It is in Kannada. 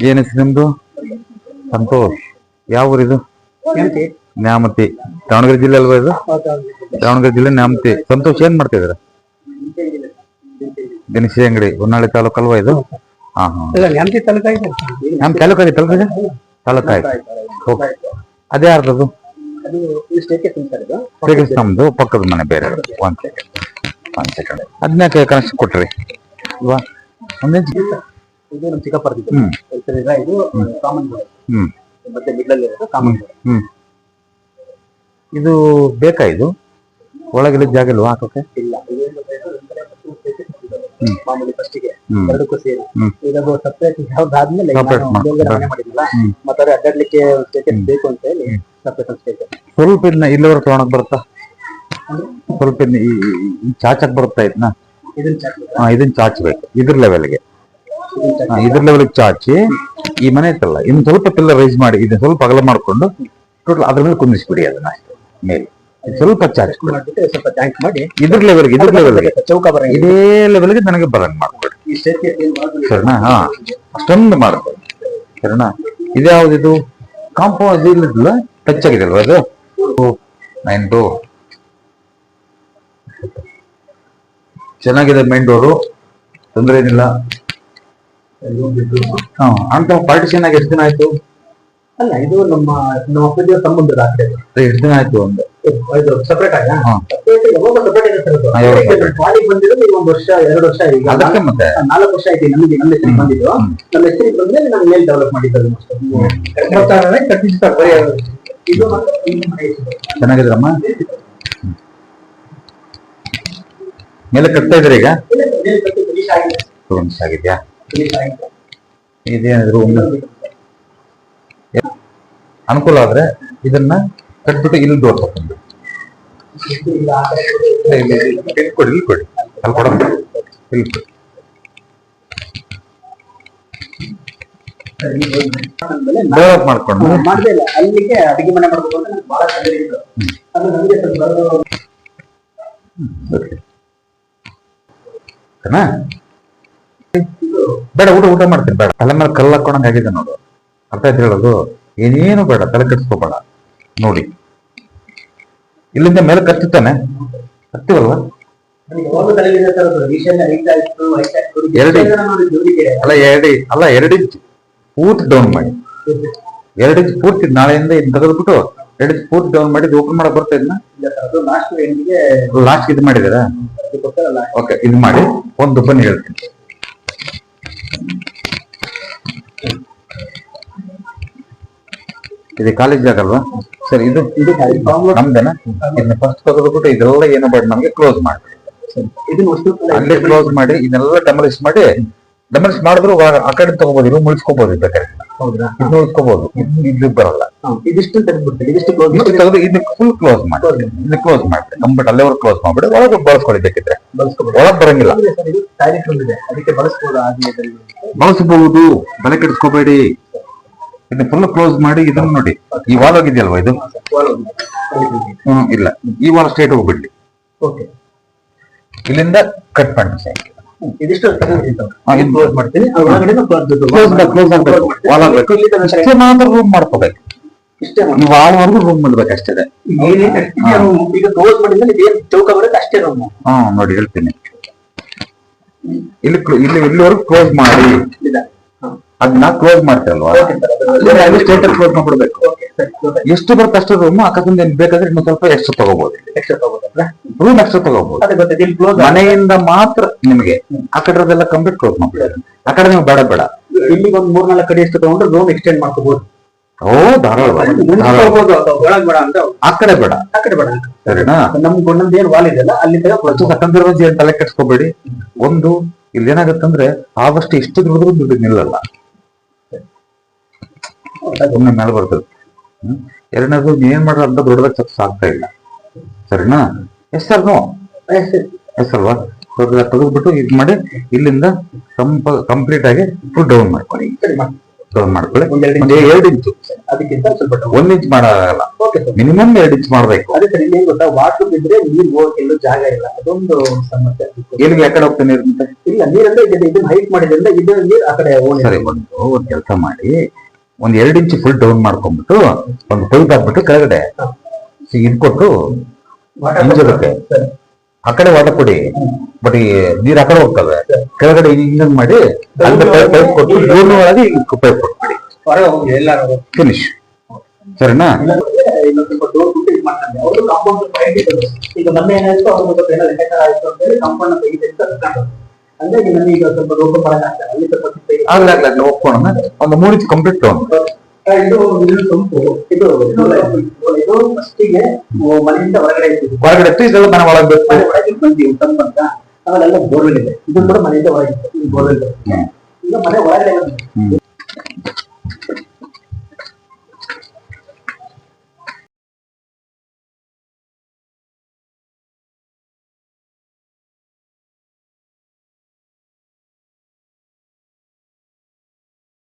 ಏನ್ ಹೆಸರು ನಿಮ್ದು? ಸಂತೋಷ್. ಯಾವ ಊರಿದು? ನ್ಯಾಮತಿ. ದಾವಣಗೆರೆ ಜಿಲ್ಲೆ ಅಲ್ವಾ ಇದು? ದಾವಣಗೆರೆ ಜಿಲ್ಲೆ ನ್ಯಾಮತಿ. ಸಂತೋಷ್ ಏನ್ ಮಾಡ್ತಿದ್ರ? ದಿನಸಿ ಅಂಗಡಿ. ಹೊನ್ನಾಳಿ ತಾಲೂಕು ಅಲ್ವಾ ಇದು? ಹಾ ಹಾ. ನಮ್ ತಾಲೂಕಾಯ್ತು. ಅದೇ ಯಾರ್ದದು? ನಮ್ದು ಪಕ್ಕದ ಮನೆ ಬೇರೆ. ಒಂದ್ ಸೆಕೆಂಡ್. ಅದನ್ನ ಕನೆಕ್ಷನ್ ಕೊಟ್ರಿ ಅಲ್ವಾ? ಇದು ಬೇಕಾ? ಇದು ಒಳಗಿಲ್ಲ ಜಾಗ ಇಲ್ವಾ ಹಾಕೋಕೆ? ಸ್ವಲ್ಪ ಇದನ್ನ ಇಲ್ಲಿವರೆಗೆ ತಗೊಳಕ್ ಬರುತ್ತಾ? ಸ್ವಲ್ಪ ಚಾಚಕ್ ಬರುತ್ತಾ ಇದನ್ನ? ಇದನ್ನ ಚಾಚಬೇಕು ಇದ್ರ ಲೆವೆಲ್ಗೆ. ಇದ್ರ ಲೆವೆಲ್ಗೆ ಚಾಚಿ ಈ ಮನೆ ಇತ್ತಲ್ಲ ಇನ್ನು ಸ್ವಲ್ಪ ಪಿಲ್ಲ ರೈಸ್ ಮಾಡಿ ಇದನ್ನ ಸ್ವಲ್ಪ ಅಗಲ ಮಾಡ್ಕೊಂಡು ಟೋಟಲ್ ಅದ್ರ ಮೇಲೆ ಕುಂದಿಸ್ಬಿಡಿ ಅದನ್ನ ಮೇಲೆ ಸ್ವಲ್ಪ ಚಾಚಿ ಮಾಡಿ ಇದ್ರ ಲೆವೆಲ್ಗೆ ಇದೇ ಲೆವೆಲ್ಗೆ ನನಗೆ ಬರಂಗ್ ಮಾಡ್ಕೊಡಿ ಸರಿನಾ? ಹಾ ಅಷ್ಟೊಂದು ಮಾಡ್ಕೊಡಿ ಸರಿನಾ? ಇದ್ಯಾವ್ದಿದು? ಕಾಂಪೌಂಡ್ ಇಲ್ಲದಿಲ್ಲ ಟಚ್ ಆಗಿದೆ ಅಲ್ವಾ ಅದು? 9 ಚೆನ್ನಾಗಿದೆ. ಮೇನ್ ಡೋರು ತೊಂದರೆ ಏನಿಲ್ಲ. ಅಂತ ಪಾರ್ಟಿಷನ್ ಆಗಿ ಎಷ್ಟು ದಿನ ಆಯ್ತು? ಅಲ್ಲ, ಇದು ನಮ್ಮ ಅಪ್ಪನ ಸಂಬಂಧದ ಆ ಕಡೆ. ಎಷ್ಟು ದಿನ ಆಯ್ತು? ಒಂದು ಸಪರೇಟ್ ಆಗಿ ಬಂದಿರೋದು 1 ವರ್ಷ 2 ವರ್ಷ ಈಗ. ಅದಕ್ಕೆ ಮತ್ತೆ 4 ವರ್ಷ ಆಯ್ತು ನಮಗೆ. ನಮ್ಮ ಹೆಸರಿಗೆ ಬಂದಿದ್ದು. ನಮ್ಮ ಹೆಸರಿಗೆ ಬಂದ್ಮೇಲೆ ನಾನು ಮೇಲ್ ಡೆವಲಪ್ ಮಾಡಿದ್ದು. ಚೆನ್ನಾಗಿದ್ರಮ್ಮ? ಮೇಲೆ ಕಟ್ತಾ ಇದ್ರಿ ಈಗ? ಆಗಿದ್ಯಾ? ಇದೇನಿದ್ರು ಅನುಕೂಲ ಆದ್ರೆ ಇದನ್ನ ಕಟ್ಬಿಟ್ಟು ಇಲ್ಲಿ ಡೋರ್ ತಗೊಂಡು ಕೊಡಿ ಅಲ್ಲಿ ಕೊಡ ಡೆವಲಪ್ ಮಾಡ್ಕೊಂಡು ಮಾಡಿಲ್ಲ. ಅಲ್ಲಿಗೆ ಅಡಿಗೆ ಮನೆ ಮಾಡ್ಬೇಕು ಅಂತ ಬಹಳ ತೊಂದರೆ ಇತ್ತು. ಅದು ನಮಗೆ ಬೇಡ, ಊಟ ಮಾಡ್ತೀನಿ. ಬೇಡ, ತಲೆ ಮೇಲೆ ಕಲ್ಲು ಹಾಕೊಂಡಂಗೆ ಆಗಿದೆ ನೋಡು. ಅರ್ಥ ಆಯ್ತು ಹೇಳೋದು? ಏನೇನು ಬೇಡ, ತಲೆ ಕೆಡಿಸ್ಕೋಬೇಡ. ನೋಡಿ ಇಲ್ಲಿಂದ ಮೇಲೆ ಕತ್ತುತ್ತಾನೆ, ಹತ್ತಿವಲ್ವ? ಎರಡು ಇಂಚ್ ಪೂರ್ತಿ ಡೌನ್ ಮಾಡಿ, 2 ಇಂಚ್ ಪೂರ್ತಿ ನಾಳೆಯಿಂದ ಇದ್ ತೆಗೆದ್ಬಿಟ್ಟು 2 ಇಂಚ್ ಪೂರ್ತಿ ಡೌನ್ ಮಾಡಿ ಓಪನ್ ಮಾಡಕ್ ಬರ್ತಾ ಇದನ್ನ ಲಾಸ್ಟ್ ಇದು ಮಾಡಿದಾರ? ಓಕೆ, ಇದು ಮಾಡಿ ಒಂದು ಬನ್ನಿ ಹೇಳ್ತೀನಿ. ಇದು ಕಾಲೇಜ್ ಜಾಗ ಅಲ್ವಾ ಸರ್? ಇದು ನಮ್ದೇನಾ? ಇದನ್ನ ಫಸ್ಟ್ ತೆಗೆದ್ಬಿಟ್ಟು ಇದೆಲ್ಲ ಏನೋ ಬೇಡ ನಮ್ಗೆ ಕ್ಲೋಸ್ ಮಾಡಿ, ಅಲ್ಲೇ ಕ್ಲೋಸ್ ಮಾಡಿ ಇದನ್ನೆಲ್ಲ ಡೆಮಲಿಷ್ ಮಾಡಿದ್ರು ಆ ಕಡೆ ತಗೋಬಹುದು. ಇದು ಮುಳಿಸ್ಕೋಬಹುದು, ಬೇಕಾದ್ರೆ ಇದು ಉಳಿಸ್ಕೋಬಹುದು. ಇದು ಬರಲ್ಲ. ಇದಿಷ್ಟು ತೆಗೆದು ಇದನ್ನ ಫುಲ್ ಕ್ಲೋಸ್ ಮಾಡಿ, ಇದನ್ನ ಕ್ಲೋಸ್ ಮಾಡಿ ಕಂಪ್ಲೀಟ್ ಅಲ್ಲೇವರೆಗೆ ಕ್ಲೋಸ್ ಮಾಡ್ಬಿಡಿ. ಒಳಗೆ ಬಳಸ್ಕೊಳ್ಳಿ, ಬೇಕಿದ್ರೆ ಒಳಗ್ ಬರಂಗಿಲ್ಲ. ಬಳಸಬಹುದು, ತಲೆ ಕೆಡಿಸ್ಕೋಬೇಡಿ. ಇದನ್ನ ಫುಲ್ ಕ್ಲೋಸ್ ಮಾಡಿ ಇದನ್ನ ನೋಡಿ. ಈ ವಾಲ್ ಹೋಗಿದೆಯಲ್ವಾ ಇದು? ಇಲ್ಲ, ಈ ವಾಲ್ ಸ್ಟ್ರೇಟ್ ಹೋಗ್ಬಿಡ್ಲಿ. ಇಲ್ಲಿಂದ ಕಟ್ ಮಾಡಿ ಮಾತ್ರ ರೂಮ್ ಮಾಡ್ಕೋಬೇಕು. ನೀವು ಆಳ್ವರೆಗೂ ರೂಮ್ ಮಾಡ್ಬೇಕು ಅಷ್ಟೇ. ನೋಡಿ ಹೇಳ್ತೀನಿ. ಇಲ್ಲಿವರೆಗೂ ಕ್ಲೋಸ್ ಮಾಡಿ ಅದನ್ನ ಕ್ಲೋಸ್ ಮಾಡ್ತೀರಲ್ವಾ? ಸ್ಟೇಟಸ್ ಕ್ಲೋಸ್ ಮಾಡ್ಬಿಡ್ಬೇಕು. ಎಷ್ಟು ಬರುತ್ತೆ ಅಷ್ಟು ರೂಮ್. ಅಕಸ್ಮಾತ್ ಏನ್ ಬೇಕಾದ್ರೆ ಇನ್ನು ಸ್ವಲ್ಪ ಎಕ್ಸ್ಟ್ರಾ ತಗೋಬಹುದು. ರೂಮ್ ಎಕ್ಸ್ಟ್ರಾ ತಗೋಬಹುದು. ಮನೆಯಿಂದ ಮಾತ್ರ ನಿಮಗೆ ಆ ಕಡೆದೆಲ್ಲ ಕಂಪ್ಲೀಟ್ ಕ್ಲೋಸ್ ಮಾಡ್ಬಿಡೋದು. ಆ ಕಡೆ ನೀವು ಬೇಡ ಇಲ್ಲಿ ಒಂದು 3-4 ಕಡೆ ಎಷ್ಟು ತಗೊಂಡ್ರೆ ರೂಮ್ ಎಕ್ಸ್ಟೆಂಡ್ ಮಾಡ್ಕೋಬಹುದು. ಧಾರಾಳವಾಗಿ ಆ ಕಡೆ ಬೇಡ, ಸರಿನಾ? ನಮ್ಗೆ ಒಂದೊಂದು ಏನ್ ವಾಲ್ ಇದೆಯಲ್ಲ ಅಲ್ಲಿ ತಲೆ ಕೆಡ್ಸ್ಕೋಬೇಡಿ. ಒಂದು ಇಲ್ಲಿ ಏನಾಗತ್ತಂದ್ರೆ ಆದಷ್ಟು ಎಷ್ಟು ದುಡಿದ್ರು ದುಡ್ಡು ನಿಲ್ಲಲ್ಲ, ಒಮ್ಮೆ ಮೇಲೆ ಬರ್ತದೆ. ಎರಡನೇದು ಏನ್ ಮಾಡ್ರ ಅಂತ ದೊಡ್ಡದಾಗ ಸಕ್ಸಸ್ ಆಗ್ತಾ ಇಲ್ಲ, ಸರಿನಾ? ಎಷ್ಟಲ್ವಾ ತೆಗೆದ್ಬಿಟ್ಟು ಇದ್ ಮಾಡಿ ಇಲ್ಲಿಂದ ಕಂಪ್ಲೀಟ್ ಆಗಿ ಫುಲ್ ಡೌನ್ ಮಾಡ್ಕೊಳ್ಳಿ. ಡೌನ್ ಮಾಡ್ಕೊಳ್ಳಿ. ಒಂದ್ 2 ಒಂದು 2 ಇಂಚು, ಅದಕ್ಕಿಂತ ಸ್ವಲ್ಪ ಡೌನ್. 1 ಇಂಚ್ ಮಾಡೋದಾಗಲ್ಲ, ಓಕೆ ಸರ್. ಮಿನಿಮಮ್ 2 ಇಂಚ್ ಮಾಡ್ಬೇಕು. ಅದೇ ಸರ್, ಇಲ್ಲಿ ಏನ್ ಗೊತ್ತಾ, ವಾಟರ್ ಬಿದ್ರೆ ನೀರ್ ಹೋಗಕ್ಕೆ ಎಲ್ಲೂ ಜಾಗ ಇಲ್ಲ, ಅದೊಂದು ಸಮಸ್ಯೆ. ಎಲ್ಲಿಗೆ ಯಾಕಡೆ ಹೋಗ್ತಾ ನೀರು ಮತ್ತೆ? ಇಲ್ಲ, ನೀರೆಲ್ಲ ಇದನ್ನ ಹೈಟ್ ಮಾಡಿದ್ರಿಂದ ಇದು ನೀರ್ ಆ ಕಡೆ ಸರಿ, ಒಂದ್ ಕೆಲಸ ಮಾಡಿ, ಒಂದ್ 2 ಇಂಚ್ ಫುಲ್ ಡೌನ್ ಮಾಡ್ಕೊಂಡ್ಬಿಟ್ಟು ಒಂದು ಪೈಪ್ ಹಾಕ್ಬಿಟ್ಟು ಕೆಳಗಡೆ ಇದ್ ಕೊಟ್ಟು ಇಂಜಿರುತ್ತೆ. ಆ ಕಡೆ ವಾಟರ್ ಕೊಡಿ, ಬಟ್ ಈ ನೀರ್ ಆ ಕಡೆ ಹೋಗ್ತವೆ, ಕೆಳಗಡೆ ಹಿಂಗ್ ಮಾಡಿ ಅಲ್ಲಿ ಪೈಪ್ ಕೊಟ್ಟು ಭೂಮಿ ಒಳಗೆ ಪೈಪ್ ಕೊಟ್ಬಿಡಿ, ಹೊರಗೆ ಹೋಗಿ ಎಲ್ಲಾರು ಫಿನಿಶ್. ಸರಿನಾ? ಇನ್ನೊಂದು ಸ್ವಲ್ಪ ಡೋರ್ ಬಿಟ್ಟು ಇದು ಮಾಡ್ತಾರೆ. ಅವ್ರು ಕಾಂಪೌಂಡ್ ಈಗ ಮೊನ್ನೆ ಏನಾಯ್ತು, ಅವ್ರ ಸ್ವಲ್ಪ ಏನೋ ಲೆಕ್ಕಾಚಾರ ಆಯ್ತು ಅಂತ ಹೇಳಿ ಕಾಂಪೌಂಡ್ ತೆಗಿತೆ ಅಂತ ಅನ್ಕೊಂಡು, ಹಂಗಾಗಿ ನನಗೆ ಈಗ ಸ್ವಲ್ಪ ರೋಗ ಪಡಕ್ಕಾಗ್ತದೆ. ಅಲ್ಲಿ ಸ್ವಲ್ಪ ಆಗ್ಲಾಗ್ಲ ಒಪ್ಕೊಳ್ಳೋಣ. ಒಂದು 3 ಇಂಚ್ ಕಂಪ್ಲೀಟ್ ಡೌನ್. ಇದು ಸೊಂಪು, ಇದು ಫಸ್ಟಿಗೆ ಮನೆಯಿಂದ ಹೊರಗಡೆ ಇತ್ತು, ಹೊರಗಡೆ ಇತ್ತು, ಇದೆಲ್ಲ ಮನೆ ಒಳಗೆ ಬೇಕು. ಮನೆ ಒಳಗೆ ಬಂದಿವಿ ಸಂಬಂಧ ಅವೆಲ್ಲ ಬೋರ್ವೆಲ್ ಇದೆ. ಇದು ಕೂಡ ಮನೆಯಿಂದ ಹೊರಗಿತ್ತು, ಬೋರ್ವೆಲ್. ಈಗ ಮನೆ ಒಳಗಡೆ